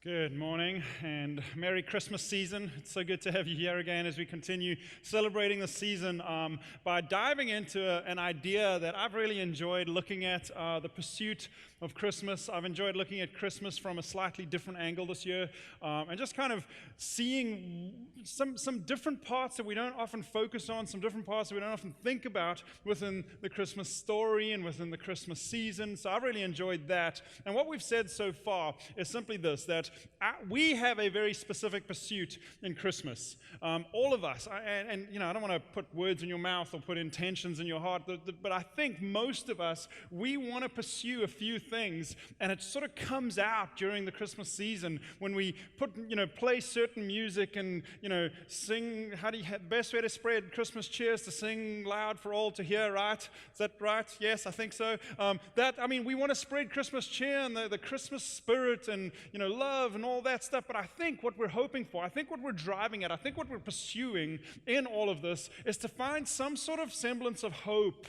Good morning and Merry Christmas season. It's so good to have you here again as we continue celebrating the season by diving into an idea that I've really enjoyed looking at, the pursuit of Christmas. I've enjoyed looking at Christmas from a slightly different angle this year and just kind of seeing some different parts that we don't often focus on, some different parts that we don't often think about within the Christmas story and within the Christmas season. So I've really enjoyed that. And what we've said so far is simply this, that we have a very specific pursuit in Christmas. All of us, and you know, I don't want to put words in your mouth or put intentions in your heart, but I think most of us, we want to pursue a few things, and it sort of comes out during the Christmas season when we play certain music and, sing. Best way to spread Christmas cheer is to sing loud for all to hear, right? Is that right? Yes, I think so. We want to spread Christmas cheer and the Christmas spirit and, love and all that stuff, but I think what we're hoping for, I think what we're driving at, I think what we're pursuing in all of this is to find some sort of semblance of hope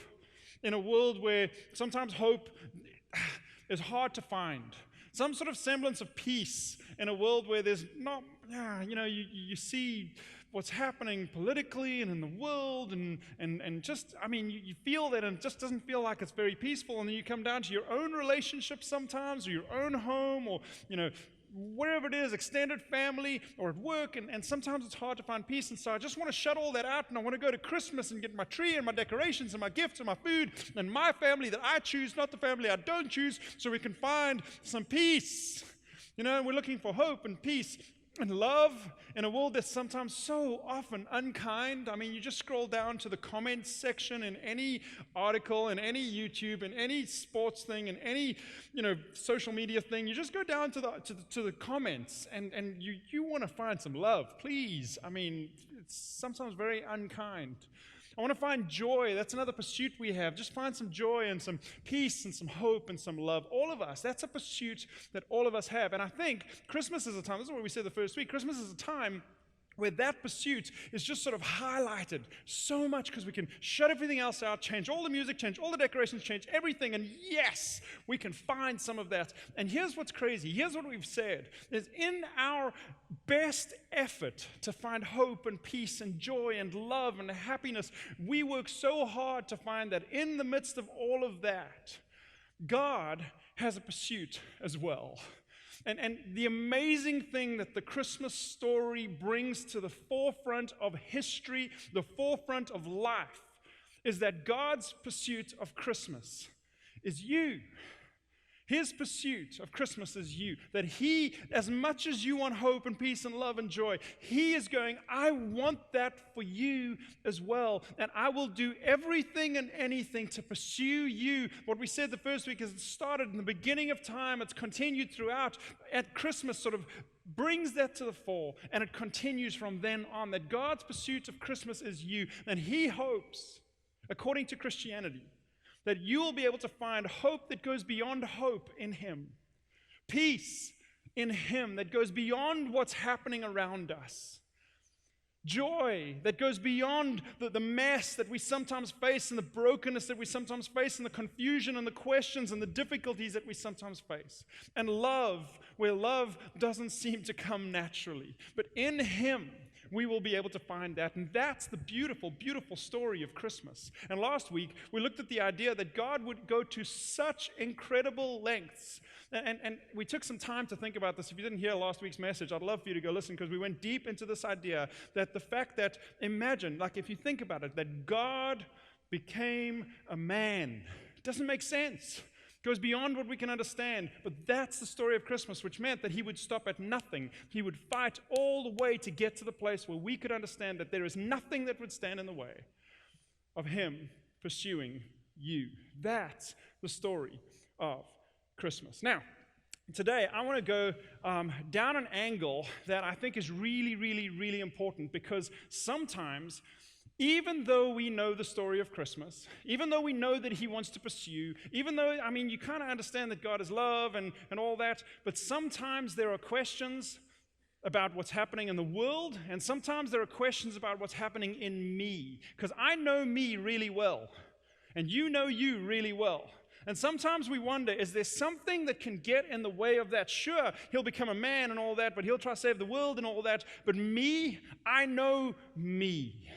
in a world where sometimes hope is hard to find. Some sort of semblance of peace in a world where there's not, you see what's happening politically and in the world and just, you feel that and it just doesn't feel like it's very peaceful, and then you come down to your own relationships sometimes, or your own home, or, wherever it is, extended family or at work, and sometimes it's hard to find peace. And so I just want to shut all that out, and I want to go to Christmas and get my tree and my decorations and my gifts and my food and my family that I choose, not the family I don't choose, so we can find some peace. We're looking for hope and peace and love in a world that's sometimes so often unkind. You just scroll down to the comments section in any article, in any YouTube, in any sports thing, in any social media thing. You just go down to the comments, and you want to find some love, please. It's sometimes very unkind. I want to find joy. That's another pursuit we have. Just find some joy and some peace and some hope and some love. All of us, that's a pursuit that all of us have. And I think Christmas is a time, this is what we said the first week, Christmas is a time where that pursuit is just sort of highlighted so much because we can shut everything else out, change all the music, change all the decorations, change everything, and yes, we can find some of that. And here's what's crazy. Here's what we've said, is in our best effort to find hope and peace and joy and love and happiness, we work so hard to find that in the midst of all of that, God has a pursuit as well. And the amazing thing that the Christmas story brings to the forefront of history, the forefront of life, is that God's pursuit of Christmas is you. His pursuit of Christmas is you. That He, as much as you want hope and peace and love and joy, He is going, I want that for you as well. And I will do everything and anything to pursue you. What we said the first week is it started in the beginning of time. It's continued throughout. At Christmas sort of brings that to the fore. And it continues from then on. That God's pursuit of Christmas is you. And He hopes, according to Christianity, that you will be able to find hope that goes beyond hope in Him. Peace in Him that goes beyond what's happening around us. Joy that goes beyond the mess that we sometimes face and the brokenness that we sometimes face and the confusion and the questions and the difficulties that we sometimes face. And love, where love doesn't seem to come naturally. But in Him, we will be able to find that. And that's the beautiful, beautiful story of Christmas. And last week, we looked at the idea that God would go to such incredible lengths. And we took some time to think about this. If you didn't hear last week's message, I'd love for you to go listen, because we went deep into this idea that the fact that, imagine, like if you think about it, that God became a man. It doesn't make sense. Goes beyond what we can understand, but that's the story of Christmas, which meant that He would stop at nothing. He would fight all the way to get to the place where we could understand that there is nothing that would stand in the way of Him pursuing you. That's the story of Christmas. Now, today I want to go down an angle that I think is really, really, really important, because sometimes, even though we know the story of Christmas, even though we know that He wants to pursue, even though, you kind of understand that God is love and all that, but sometimes there are questions about what's happening in the world, and sometimes there are questions about what's happening in me, because I know me really well, and you know you really well. And sometimes we wonder, is there something that can get in the way of that? Sure, he'll become a man and all that, but he'll try to save the world and all that. But me, I know me.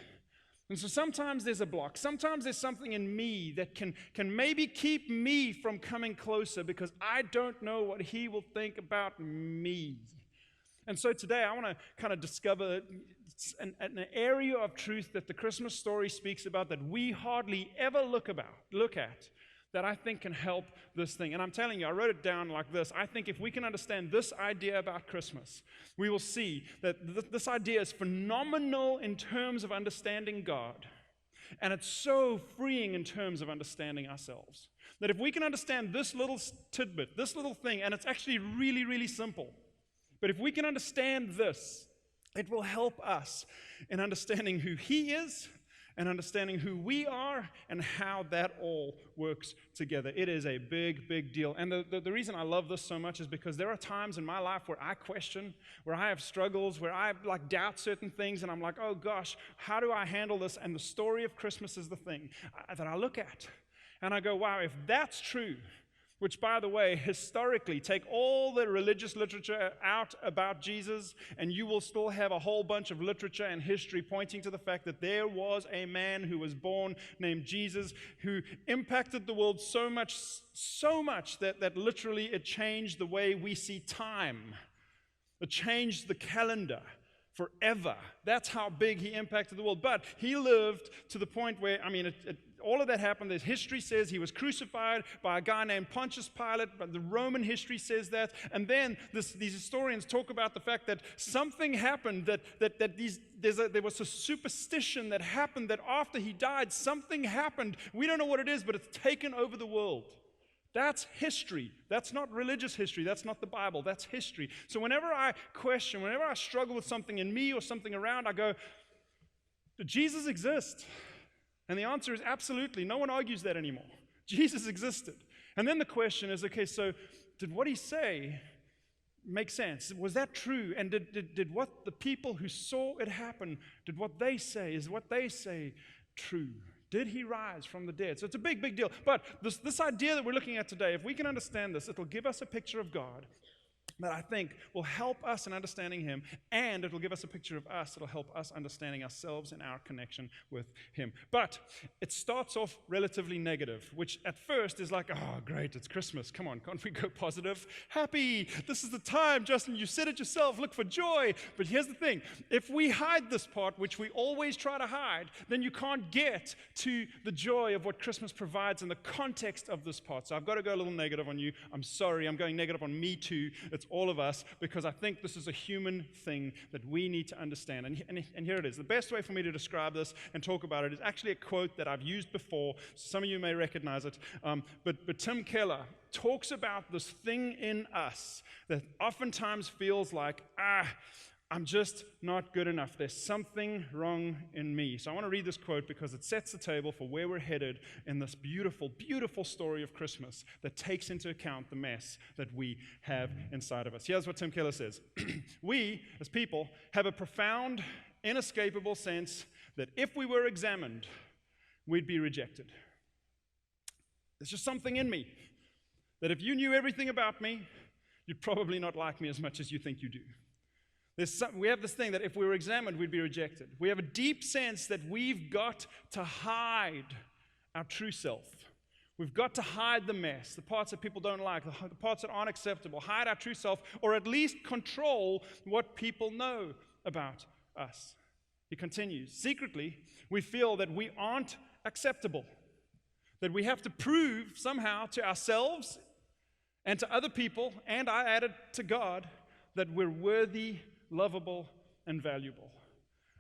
And so sometimes there's a block. Sometimes there's something in me that can maybe keep me from coming closer because I don't know what he will think about me. And so today I want to kind of discover an area of truth that the Christmas story speaks about that we hardly ever look at, that I think can help this thing. And I'm telling you, I wrote it down like this. I think if we can understand this idea about Christmas, we will see that this idea is phenomenal in terms of understanding God. And it's so freeing in terms of understanding ourselves. That if we can understand this little tidbit, this little thing, and it's actually really, really simple. But if we can understand this, it will help us in understanding who He is and understanding who we are and how that all works together. It is a big, big deal. And the reason I love this so much is because there are times in my life where I question, where I have struggles, where I doubt certain things, and I'm like, oh gosh, how do I handle this? And the story of Christmas is the thing that I look at. And I go, wow, if that's true, which, by the way, historically, take all the religious literature out about Jesus, and you will still have a whole bunch of literature and history pointing to the fact that there was a man who was born named Jesus who impacted the world so much that literally it changed the way we see time. It changed the calendar forever. That's how big he impacted the world. But he lived to the point where, all of that happened. As history says, he was crucified by a guy named Pontius Pilate, but the Roman history says that. And then these historians talk about the fact that something happened, there was a superstition that happened that after he died, something happened. We don't know what it is, but it's taken over the world. That's history. That's not religious history. That's not the Bible. That's history. So whenever I question, whenever I struggle with something in me or something around, I go, did Jesus exist? And the answer is absolutely. No one argues that anymore. Jesus existed. And then the question is, okay, so did what he say make sense? Was that true? And did what the people who saw it happen, did what they say, is what they say true? Did he rise from the dead? So it's a big, big deal. But this idea that we're looking at today, if we can understand this, it'll give us a picture of God that I think will help us in understanding him, and it will give us a picture of us that will help us understanding ourselves and our connection with him. But it starts off relatively negative, which at first is like, oh, great, it's Christmas. Come on, can't we go positive? Happy, this is the time, Justin, you said it yourself, look for joy. But here's the thing, if we hide this part, which we always try to hide, then you can't get to the joy of what Christmas provides in the context of this part. So I've got to go a little negative on you. I'm sorry, I'm going negative on me too. It's all of us, because I think this is a human thing that we need to understand. And here it is. The best way for me to describe this and talk about it is actually a quote that I've used before. Some of you may recognize it. But Tim Keller talks about this thing in us that oftentimes feels like, I'm just not good enough. There's something wrong in me. So I want to read this quote because it sets the table for where we're headed in this beautiful, beautiful story of Christmas that takes into account the mess that we have inside of us. Here's what Tim Keller says. We, as people, have a profound, inescapable sense that if we were examined, we'd be rejected. There's just something in me that if you knew everything about me, you'd probably not like me as much as you think you do. We have this thing that if we were examined, we'd be rejected. We have a deep sense that we've got to hide our true self. We've got to hide the mess, the parts that people don't like, the parts that aren't acceptable, hide our true self, or at least control what people know about us. He continues, secretly, we feel that we aren't acceptable, that we have to prove somehow to ourselves and to other people, and I added to God, that we're worthy, lovable, and valuable.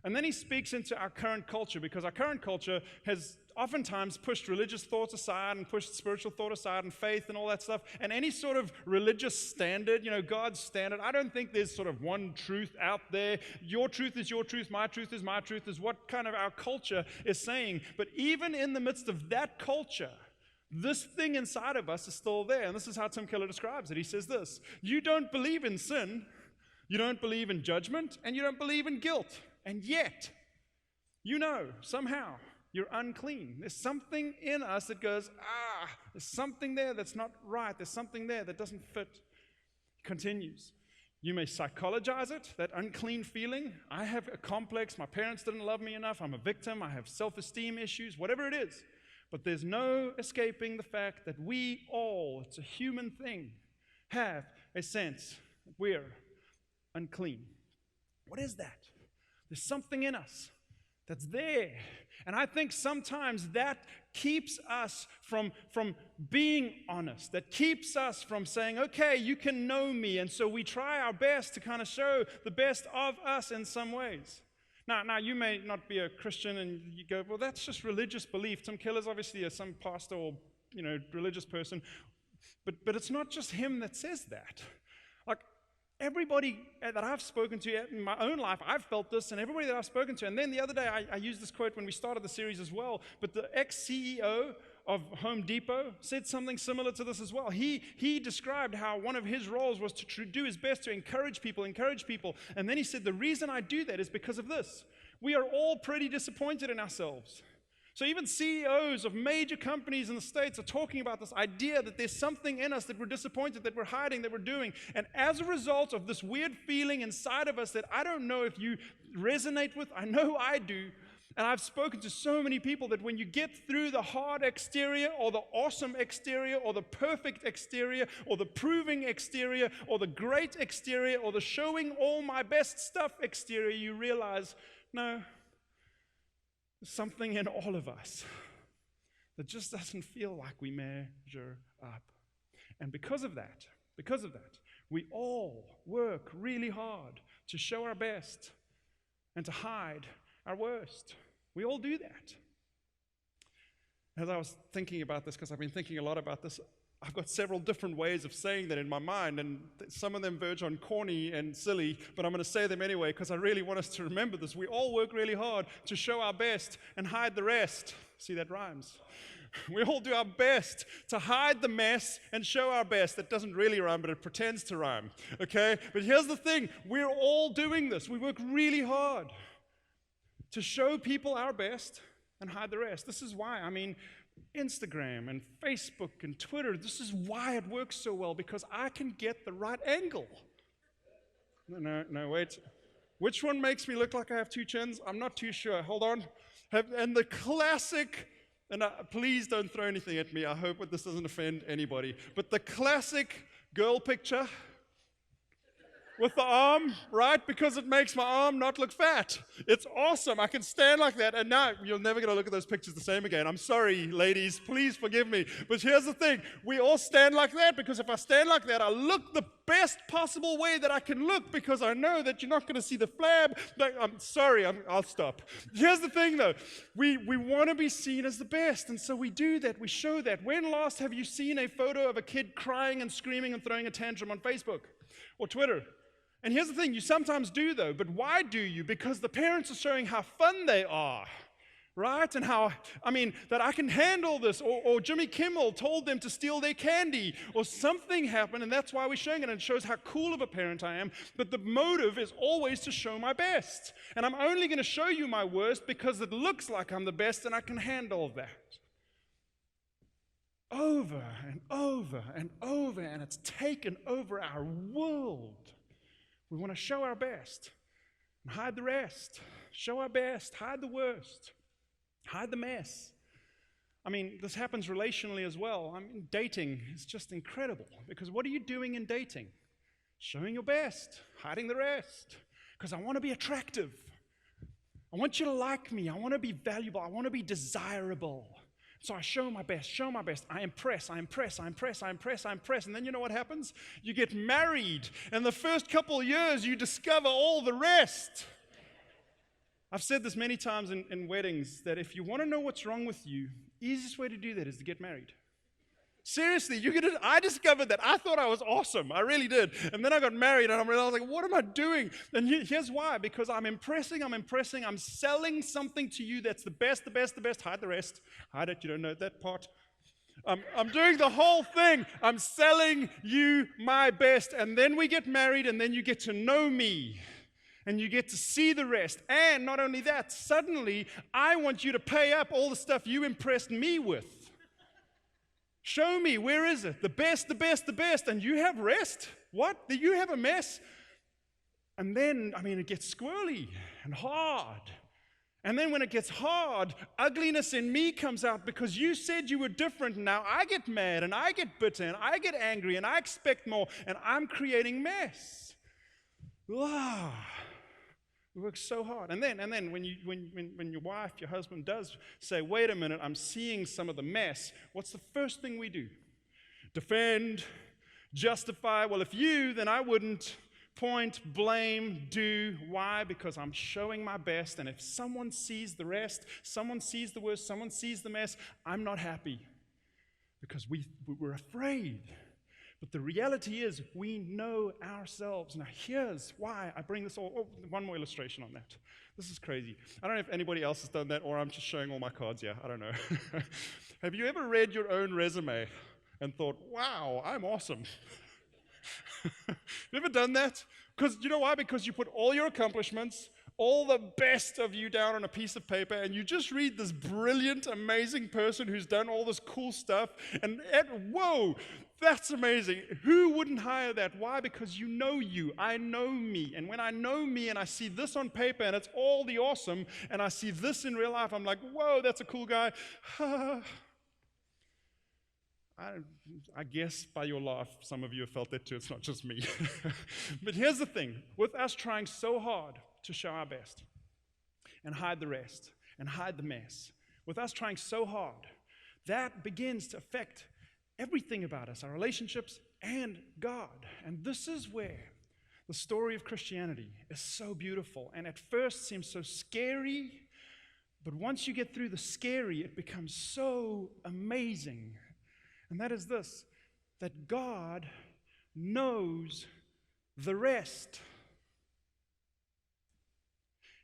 And then he speaks into our current culture, because our current culture has oftentimes pushed religious thoughts aside and pushed spiritual thought aside and faith and all that stuff. And any sort of religious standard, God's standard, I don't think there's sort of one truth out there. Your truth is your truth, my truth is my truth, is what kind of our culture is saying. But even in the midst of that culture, this thing inside of us is still there. And this is how Tim Keller describes it. He says this: you don't believe in sin, you don't believe in judgment, and you don't believe in guilt. And yet, somehow, you're unclean. There's something in us that goes, there's something there that's not right. There's something there that doesn't fit. He continues. You may psychologize it, that unclean feeling. I have a complex. My parents didn't love me enough. I'm a victim. I have self-esteem issues, whatever it is. But there's no escaping the fact that we all, it's a human thing, have a sense that we're unclean. What is that? There's something in us that's there. And I think sometimes that keeps us from being honest, that keeps us from saying, okay, you can know me. And so we try our best to kind of show the best of us in some ways. Now, you may not be a Christian and you go, well, that's just religious belief. Tim Keller's obviously some pastor or, religious person. But it's not just him that says that. Like, everybody that I've spoken to in my own life, I've felt this, and everybody that I've spoken to. And then the other day, I used this quote when we started the series as well, but the ex-CEO of Home Depot said something similar to this as well. He described how one of his roles was to do his best to encourage people. And then he said, the reason I do that is because of this. We are all pretty disappointed in ourselves. So even CEOs of major companies in the States are talking about this idea that there's something in us that we're disappointed, that we're hiding, that we're doing. And as a result of this weird feeling inside of us that I don't know if you resonate with, I know I do. And I've spoken to so many people that when you get through the hard exterior or the awesome exterior or the perfect exterior or the proving exterior or the great exterior or the showing all my best stuff exterior, you realize, no, there's something in all of us that just doesn't feel like we measure up. And because of that, we all work really hard to show our best and to hide our worst. We all do that. As I was thinking about this, because I've been thinking a lot about this, I've got several different ways of saying that in my mind, and some of them verge on corny and silly, but I'm going to say them anyway because I really want us to remember this. We all work really hard to show our best and hide the rest. See, that rhymes. We all do our best to hide the mess and show our best. That doesn't really rhyme, but it pretends to rhyme, okay? But here's the thing. We're all doing this. We work really hard to show people our best and hide the rest. This is why, Instagram and Facebook and Twitter, this is why it works so well, because I can get the right angle. No, wait. Which one makes me look like I have two chins? I'm not too sure. Hold on. And the classic, and please don't throw anything at me. I hope that this doesn't offend anybody. But the classic girl picture with the arm, right? Because it makes my arm not look fat. It's awesome. I can stand like that. And now you're never going to look at those pictures the same again. I'm sorry, ladies. Please forgive me. But here's the thing. We all stand like that because if I stand like that, I look the best possible way that I can look because I know that you're not going to see the flab. I'm sorry. I'll stop. Here's the thing, though. We want to be seen as the best. And so we do that. We show that. When last have you seen a photo of a kid crying and screaming and throwing a tantrum on Facebook or Twitter? And here's the thing, you sometimes do though, but why do you? Because the parents are showing how fun they are, right? And that I can handle this, or Jimmy Kimmel told them to steal their candy, or something happened, and that's why we're showing it, and it shows how cool of a parent I am, but the motive is always to show my best. And I'm only going to show you my worst because it looks like I'm the best and I can handle that. Over and over and over, and it's taken over our world. We want to show our best and hide the rest. Show our best, hide the worst, hide the mess. This happens relationally as well. Dating is just incredible because what are you doing in dating? Showing your best, hiding the rest. Because I want to be attractive. I want you to like me. I want to be valuable. I want to be desirable. So I show my best. I impress. And then you know what happens? You get married. And the first couple of years, you discover all the rest. I've said this many times in weddings, that if you want to know what's wrong with you, easiest way to do that is to get married. Seriously, I discovered that. I thought I was awesome. I really did. And then I got married and I realized, what am I doing? And here's why. Because I'm impressing. I'm selling something to you that's the best. Hide the rest. Hide it. You don't know that part. I'm doing the whole thing. I'm selling you my best. And then we get married and then you get to know me. And you get to see the rest. And not only that, suddenly I want you to pay up all the stuff you impressed me with. Show me, where is it? The best, the best, the best. And you have rest? What? You have a mess? And then, it gets squirrely and hard. And then when it gets hard, ugliness in me comes out because you said you were different. And now I get mad and I get bitter and I get angry and I expect more and I'm creating mess. It works so hard. And then when your wife, your husband does say, wait a minute, I'm seeing some of the mess, what's the first thing we do? Defend, justify. Well, if you, then I wouldn't. Point, blame, do. Why? Because I'm showing my best, and if someone sees the rest, someone sees the worst, someone sees the mess, I'm not happy because we're afraid. But the reality is we know ourselves. Now here's why I bring this one more illustration on that. This is crazy. I don't know if anybody else has done that or I'm just showing all my cards here. I don't know. Have you ever read your own resume and thought, wow, I'm awesome? You ever done that? Because you know why? Because you put all your accomplishments, all the best of you down on a piece of paper, and you just read this brilliant, amazing person who's done all this cool stuff, and whoa, that's amazing. Who wouldn't hire that? Why? Because you know you. I know me. And when I know me and I see this on paper and it's all the awesome, and I see this in real life, I'm like, whoa, that's a cool guy. I guess by your laugh, some of you have felt that too. It's not just me. But here's the thing. With us trying so hard to show our best and hide the rest and hide the mess, with us trying so hard, that begins to affect everything about us, our relationships and God. And this is where the story of Christianity is so beautiful and at first seems so scary, but once you get through the scary, it becomes so amazing. And that is this, that God knows the rest.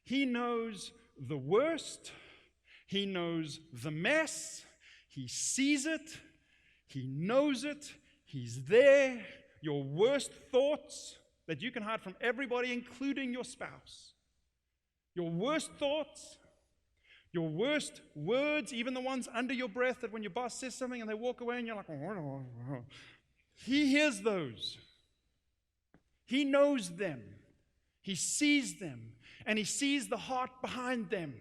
He knows the worst. He knows the mess. He sees it. He knows it. He's there. Your worst thoughts that you can hide from everybody, including your spouse. Your worst thoughts. Your worst words, even the ones under your breath that when your boss says something and they walk away and you're like, oh. He hears those. He knows them. He sees them. And he sees the heart behind them.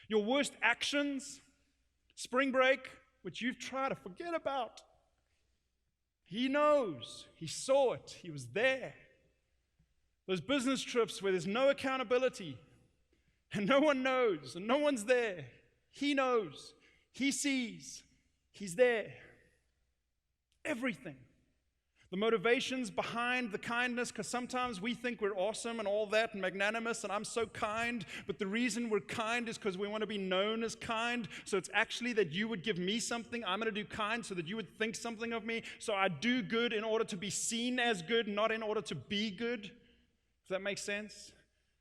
Your worst actions, spring break, which you've tried to forget about. He knows. He saw it. He was there. Those business trips where there's no accountability. And no one knows, and no one's there. He knows. He sees. He's there. Everything. The motivations behind the kindness, because sometimes we think we're awesome and all that and magnanimous and I'm so kind, but the reason we're kind is because we want to be known as kind. So it's actually that you would give me something, I'm going to do kind so that you would think something of me. So I do good in order to be seen as good, not in order to be good. Does that make sense?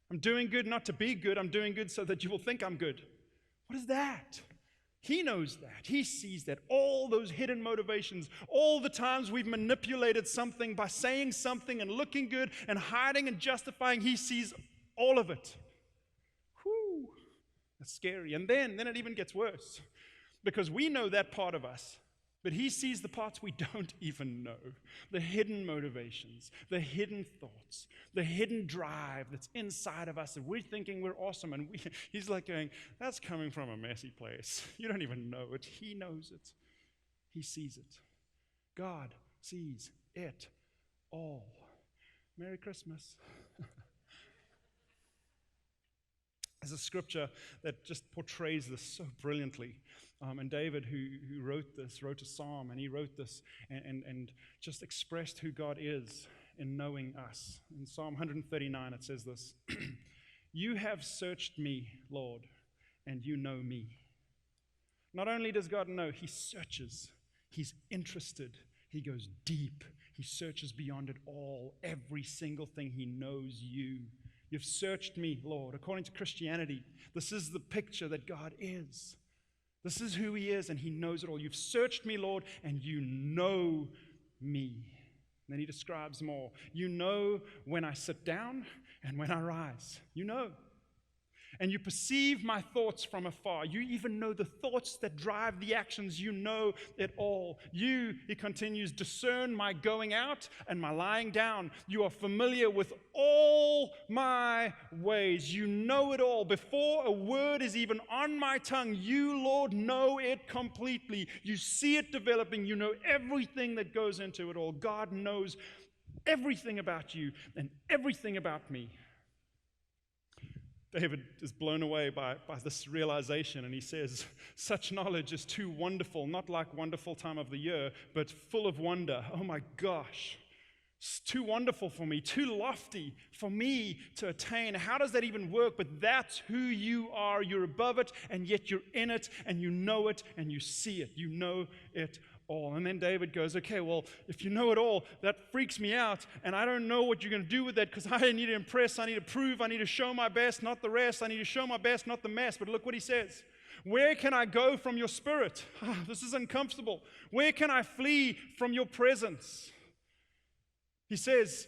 I'm doing good not to be good. I'm doing good so that you will think I'm good. What is that? He knows that. He sees that. All those hidden motivations, all the times we've manipulated something by saying something and looking good and hiding and justifying, he sees all of it. Whew, that's scary. And then it even gets worse because we know that part of us. But he sees the parts we don't even know, the hidden motivations, the hidden thoughts, the hidden drive that's inside of us, and we're thinking we're awesome, and he's like going, that's coming from a messy place. You don't even know it. He knows it. He sees it. God sees it all. Merry Christmas. There's a scripture that just portrays this so brilliantly. And David, who wrote a psalm, and he wrote this and just expressed who God is in knowing us. In Psalm 139, it says this, you have searched me, Lord, and you know me. Not only does God know, he searches. He's interested. He goes deep. He searches beyond it all. Every single thing, he knows you. You've searched me, Lord. According to Christianity, this is the picture that God is. This is who he is, and he knows it all. You've searched me, Lord, and you know me. And then he describes more. You know when I sit down and when I rise. You know. And you perceive my thoughts from afar. You even know the thoughts that drive the actions. You know it all. You, he continues, discern my going out and my lying down. You are familiar with all my ways. You know it all. Before a word is even on my tongue, you, Lord, know it completely. You see it developing. You know everything that goes into it all. God knows everything about you and everything about me. David is blown away by this realization, and he says, such knowledge is too wonderful, not like wonderful time of the year, but full of wonder. Oh my gosh, it's too wonderful for me, too lofty for me to attain. How does that even work? But that's who you are. You're above it, and yet you're in it, and you know it, and you see it. You know it all. And then David goes, okay, well, if you know it all, that freaks me out, and I don't know what you're going to do with that, because I need to impress, I need to prove, I need to show my best, not the rest. I need to show my best, not the mess. But look what he says. Where can I go from your spirit? This is uncomfortable. Where can I flee from your presence? He says,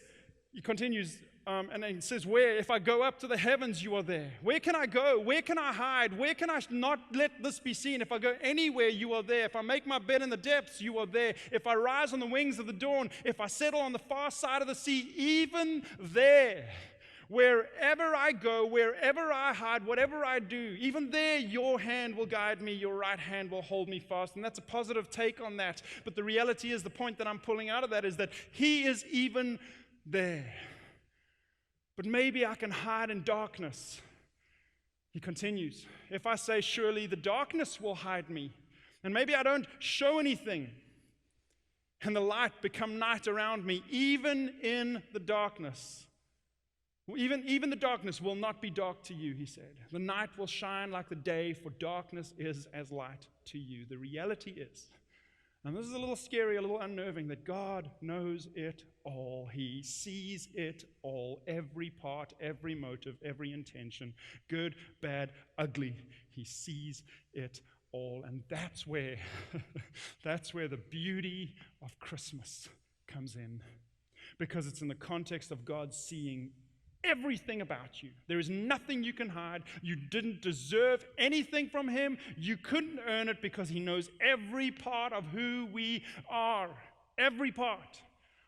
he continues, and then he says, where? If I go up to the heavens, you are there. Where can I go? Where can I hide? Where can I not let this be seen? If I go anywhere, you are there. If I make my bed in the depths, you are there. If I rise on the wings of the dawn, if I settle on the far side of the sea, even there, wherever I go, wherever I hide, whatever I do, even there, your hand will guide me, your right hand will hold me fast. And that's a positive take on that. But the reality is, the point that I'm pulling out of that is that he is even there. But maybe I can hide in darkness. He continues, if I say, surely the darkness will hide me, and maybe I don't show anything, and the light become night around me, even in the darkness. Even the darkness will not be dark to you, he said. The night will shine like the day, for darkness is as light to you. The reality is, and this is a little scary, a little unnerving, that God knows it all. He sees it all, every part, every motive, every intention, good, bad, ugly. He sees it all. And that's where, that's where the beauty of Christmas comes in. Because it's in the context of God seeing everything about you. There is nothing you can hide. You didn't deserve anything from him. You couldn't earn it, because he knows every part of who we are. Every part.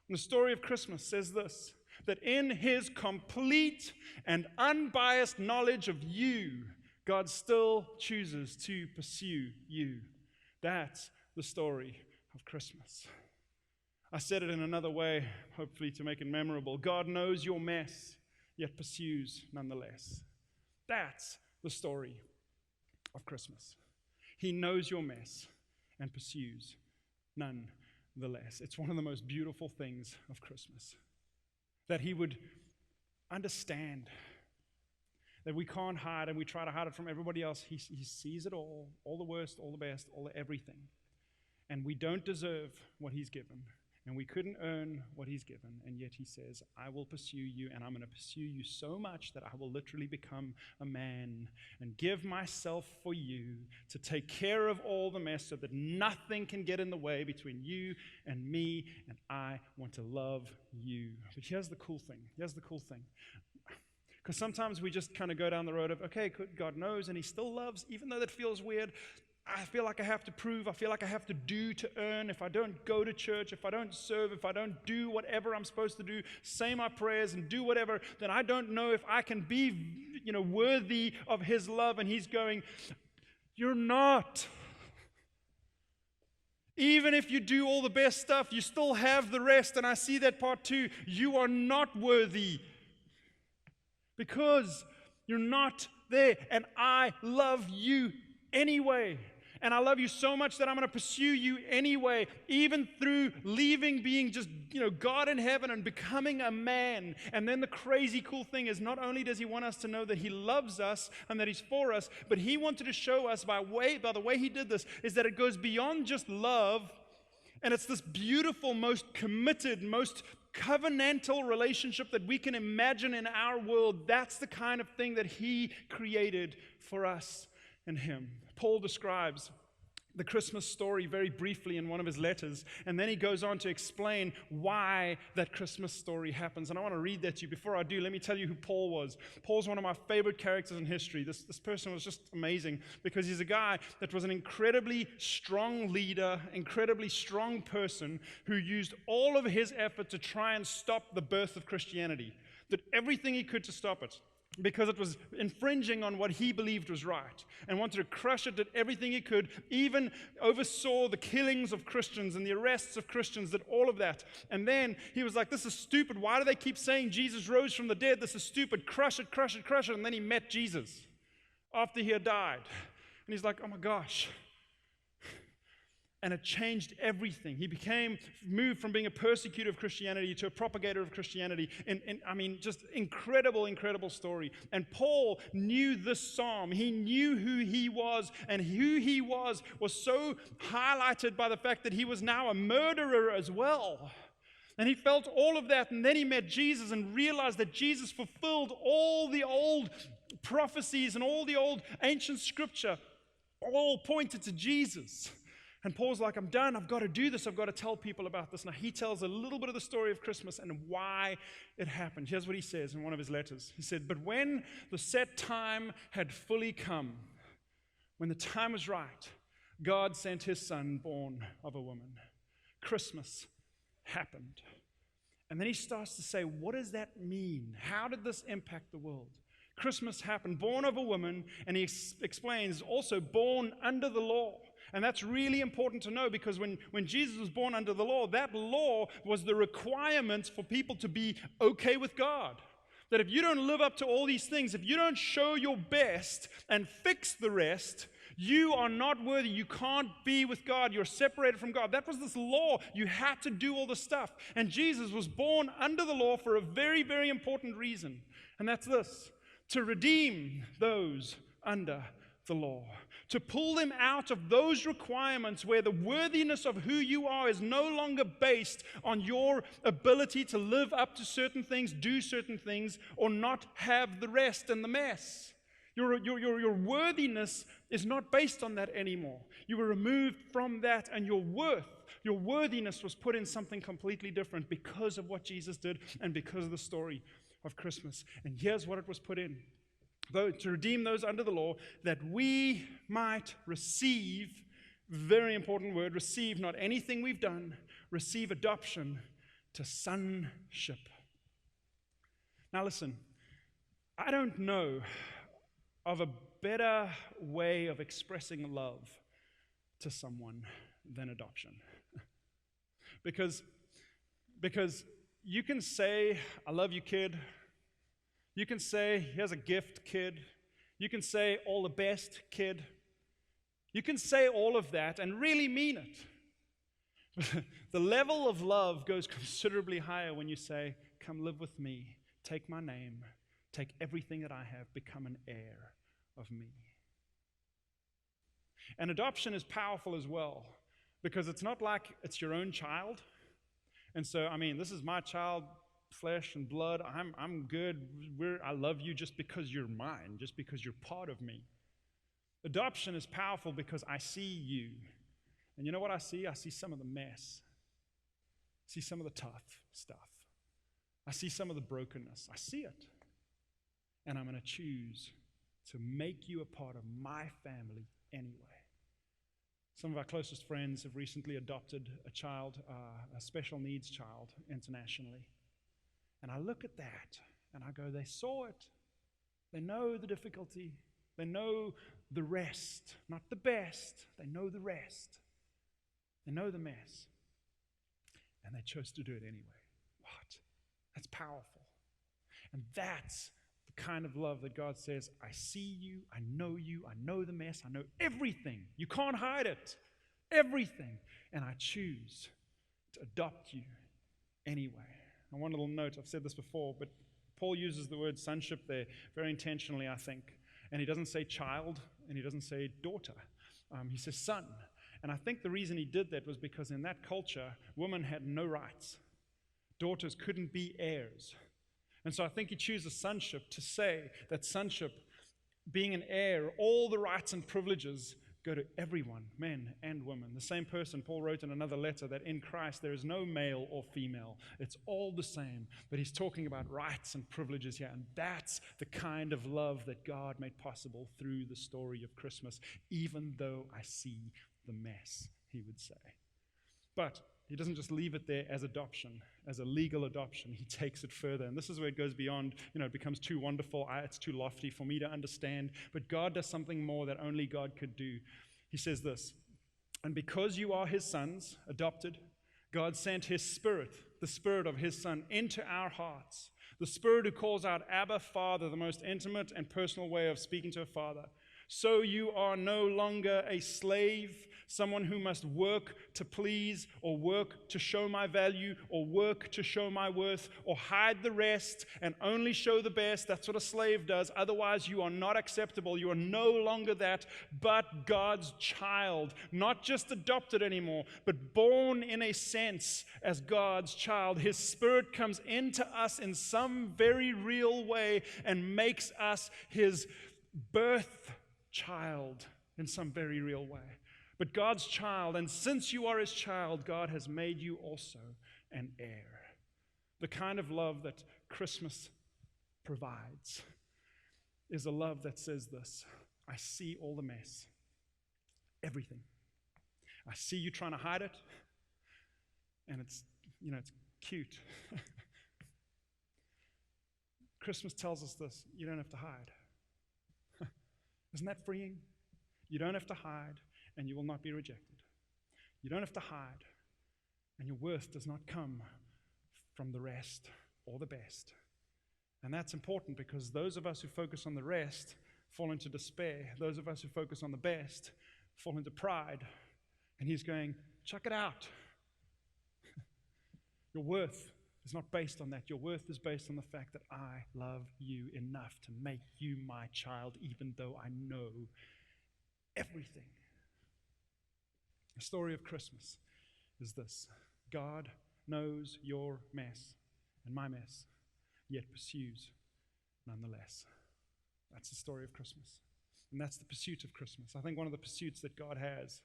And the story of Christmas says this, that in his complete and unbiased knowledge of you, God still chooses to pursue you. That's the story of Christmas. I said it in another way, hopefully to make it memorable. God knows your mess, yet pursues nonetheless. That's the story of Christmas. He knows your mess and pursues nonetheless. It's one of the most beautiful things of Christmas, that he would understand that we can't hide, and we try to hide it from everybody else. He sees it all the worst, all the best, all the everything. And we don't deserve what he's given. And we couldn't earn what he's given, and yet he says, I will pursue you, and I'm going to pursue you so much that I will literally become a man and give myself for you to take care of all the mess so that nothing can get in the way between you and me, and I want to love you. But here's the cool thing. Because sometimes we just kind of go down the road of, okay, God knows, and he still loves, even though that feels weird. I feel like I have to prove, I feel like I have to do to earn. If I don't go to church, if I don't serve, if I don't do whatever I'm supposed to do, say my prayers and do whatever, then I don't know if I can be, worthy of his love. And he's going, you're not. Even if you do all the best stuff, you still have the rest. And I see that part too. You are not worthy because you're not there. And I love you anyway. And I love you so much that I'm going to pursue you anyway, even through leaving being just, God in heaven and becoming a man. And then the crazy cool thing is, not only does he want us to know that he loves us and that he's for us, but he wanted to show us by the way he did this, is that it goes beyond just love. And it's this beautiful, most committed, most covenantal relationship that we can imagine in our world. That's the kind of thing that he created for us and him. Paul describes the Christmas story very briefly in one of his letters, and then he goes on to explain why that Christmas story happens. And I want to read that to you. Before I do, let me tell you who Paul was. Paul's one of my favorite characters in history. This person was just amazing because he's a guy that was an incredibly strong leader, incredibly strong person who used all of his effort to try and stop the birth of Christianity. Did everything he could to stop it, because it was infringing on what he believed was right, and wanted to crush it, did everything he could, even oversaw the killings of Christians and the arrests of Christians, did all of that. And then he was like, this is stupid. Why do they keep saying Jesus rose from the dead? This is stupid. Crush it, crush it, crush it. And then he met Jesus after he had died. And he's like, oh my gosh. And it changed everything. He moved from being a persecutor of Christianity to a propagator of Christianity. And I mean, just incredible, incredible story. And Paul knew this psalm. He knew who he was, and who he was so highlighted by the fact that he was now a murderer as well. And he felt all of that, and then he met Jesus and realized that Jesus fulfilled all the old prophecies and all the old ancient scripture, all pointed to Jesus. And Paul's like, I'm done. I've got to do this. I've got to tell people about this. Now, he tells a little bit of the story of Christmas and why it happened. Here's what he says in one of his letters. He said, but when the set time had fully come, when the time was right, God sent his son, born of a woman. Christmas happened. And then he starts to say, what does that mean? How did this impact the world? Christmas happened, born of a woman, and he explains, also born under the law. And that's really important to know, because when Jesus was born under the law, that law was the requirement for people to be okay with God. That if you don't live up to all these things, if you don't show your best and fix the rest, you are not worthy. You can't be with God. You're separated from God. That was this law. You had to do all the stuff. And Jesus was born under the law for a very, very important reason. And that's this: to redeem those under the law, to pull them out of those requirements where the worthiness of who you are is no longer based on your ability to live up to certain things, do certain things, or not have the rest and the mess. Your worthiness is not based on that anymore. You were removed from that, and your worthiness was put in something completely different because of what Jesus did and because of the story of Christmas. And here's what it was put in: to redeem those under the law, that we might receive, very important word, receive, not anything we've done, receive adoption to sonship. Now listen, I don't know of a better way of expressing love to someone than adoption. Because you can say, I love you, kid. You can say, here's a gift, kid. You can say, all the best, kid. You can say all of that and really mean it. The level of love goes considerably higher when you say, come live with me, take my name, take everything that I have, become an heir of me. And adoption is powerful as well, because it's not like it's your own child. And so, I mean, this is my child, flesh and blood. I'm good. I love you just because you're mine, just because you're part of me. Adoption is powerful because I see you. And you know what I see? I see some of the mess. I see some of the tough stuff. I see some of the brokenness. I see it. And I'm going to choose to make you a part of my family anyway. Some of our closest friends have recently adopted a child, a special needs child, internationally. And I look at that and I go, they saw it. They know the difficulty. They know the rest, not the best. They know the rest. They know the mess. And they chose to do it anyway. What? That's powerful. And that's the kind of love that God says, I see you, I know the mess, I know everything. You can't hide it. Everything. And I choose to adopt you anyway. And one little note, I've said this before, but Paul uses the word sonship there very intentionally, I think. And he doesn't say child, and he doesn't say daughter. He says son. And I think the reason he did that was because in that culture, women had no rights. Daughters couldn't be heirs. And so I think he chooses sonship to say that sonship, being an heir, all the rights and privileges go to everyone, men and women. The same person, Paul wrote in another letter that in Christ there is no male or female. It's all the same. But he's talking about rights and privileges here. And that's the kind of love that God made possible through the story of Christmas, even though I see the mess, he would say. But he doesn't just leave it there as adoption, as a legal adoption. He takes it further. And this is where it goes beyond, it becomes too wonderful. It's too lofty for me to understand. But God does something more that only God could do. He says this, and because you are his sons, adopted, God sent his Spirit, the Spirit of his Son, into our hearts. The Spirit who calls out, Abba, Father, the most intimate and personal way of speaking to a father. So you are no longer a slave, someone who must work to please, or work to show my value, or work to show my worth, or hide the rest and only show the best. That's what a slave does. Otherwise, you are not acceptable. You are no longer that, but God's child. Not just adopted anymore, but born in a sense as God's child. His Spirit comes into us in some very real way and makes us his birth child in some very real way. But God's child, and since you are his child, God has made you also an heir. The kind of love that Christmas provides is a love that says this: I see all the mess, everything. I see you trying to hide it, and it's cute. Christmas tells us this: you don't have to hide. Isn't that freeing? You don't have to hide, and you will not be rejected. You don't have to hide, and your worth does not come from the rest or the best. And that's important, because those of us who focus on the rest fall into despair. Those of us who focus on the best fall into pride. And he's going, chuck it out. Your worth is not based on that. Your worth is based on the fact that I love you enough to make you my child, even though I know everything. The story of Christmas is this: God knows your mess and my mess, yet pursues nonetheless. That's the story of Christmas. And that's the pursuit of Christmas. I think one of the pursuits that God has,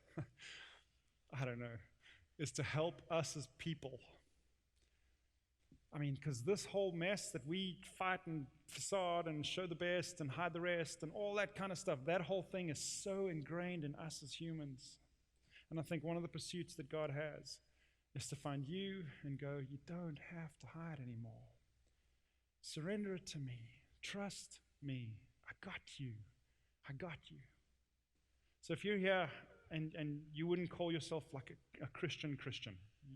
is to help us as people. Because this whole mess that we fight and facade and show the best and hide the rest and all that kind of stuff, that whole thing is so ingrained in us as humans. And I think one of the pursuits that God has is to find you and go, you don't have to hide anymore. Surrender it to me. Trust me. I got you. I got you. So if you're here and you wouldn't call yourself like a Christian,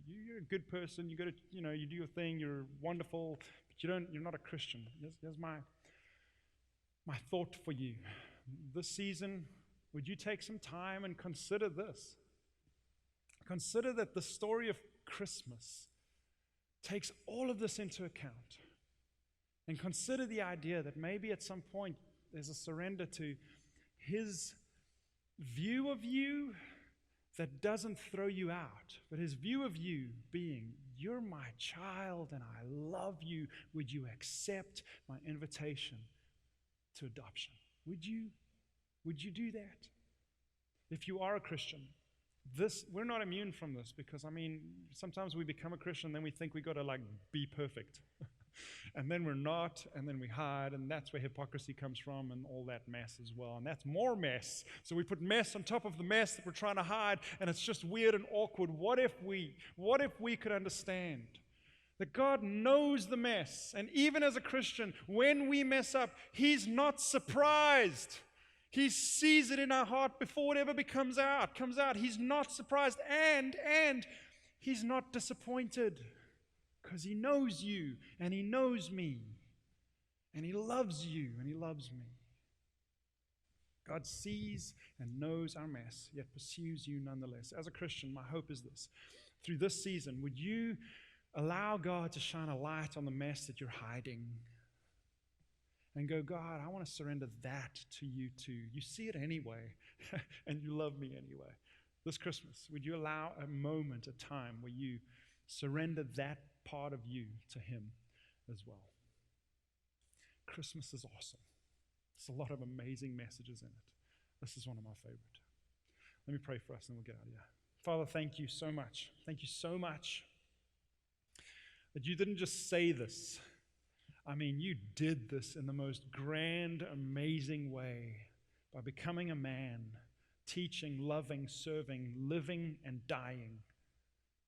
you're a good person, you go to, you do your thing, you're wonderful, but you're not a Christian. Here's my thought for you. This season, would you take some time and consider this? Consider that the story of Christmas takes all of this into account. And consider the idea that maybe at some point there's a surrender to his view of you that doesn't throw you out, but his view of you being, you're my child and I love you. Would you accept my invitation to adoption? Would you do that? If you are a Christian, we're not immune from this, because sometimes we become a Christian and then we think we got to be perfect. And then we're not, and then we hide, and that's where hypocrisy comes from and all that mess as well. And that's more mess. So we put mess on top of the mess that we're trying to hide, and it's just weird and awkward. What if we could understand that God knows the mess, and even as a Christian, when we mess up, he's not surprised. He sees it in our heart before it ever comes out. He's not surprised, and he's not disappointed. Because he knows you, and he knows me, and he loves you, and he loves me. God sees and knows our mess, yet pursues you nonetheless. As a Christian, my hope is this: through this season, would you allow God to shine a light on the mess that you're hiding? And go, God, I want to surrender that to you too. You see it anyway, and you love me anyway. This Christmas, would you allow a moment, a time where you surrender that part of you to him as well? Christmas is awesome. There's a lot of amazing messages in it. This is one of my favorite. Let me pray for us and we'll get out of here. Father, thank you so much. Thank you so much that you didn't just say this. I mean, you did this in the most grand, amazing way by becoming a man, teaching, loving, serving, living, and dying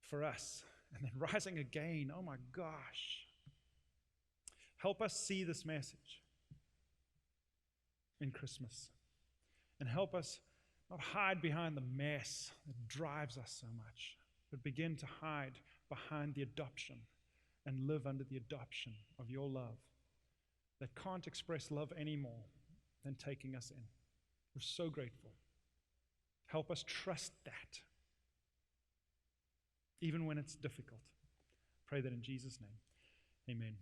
for us, and then rising again. Oh my gosh. Help us see this message in Christmas, and help us not hide behind the mess that drives us so much, but begin to hide behind the adoption and live under the adoption of your love that can't express love any more than taking us in. We're so grateful. Help us trust that, even when it's difficult. Pray that in Jesus' name. Amen.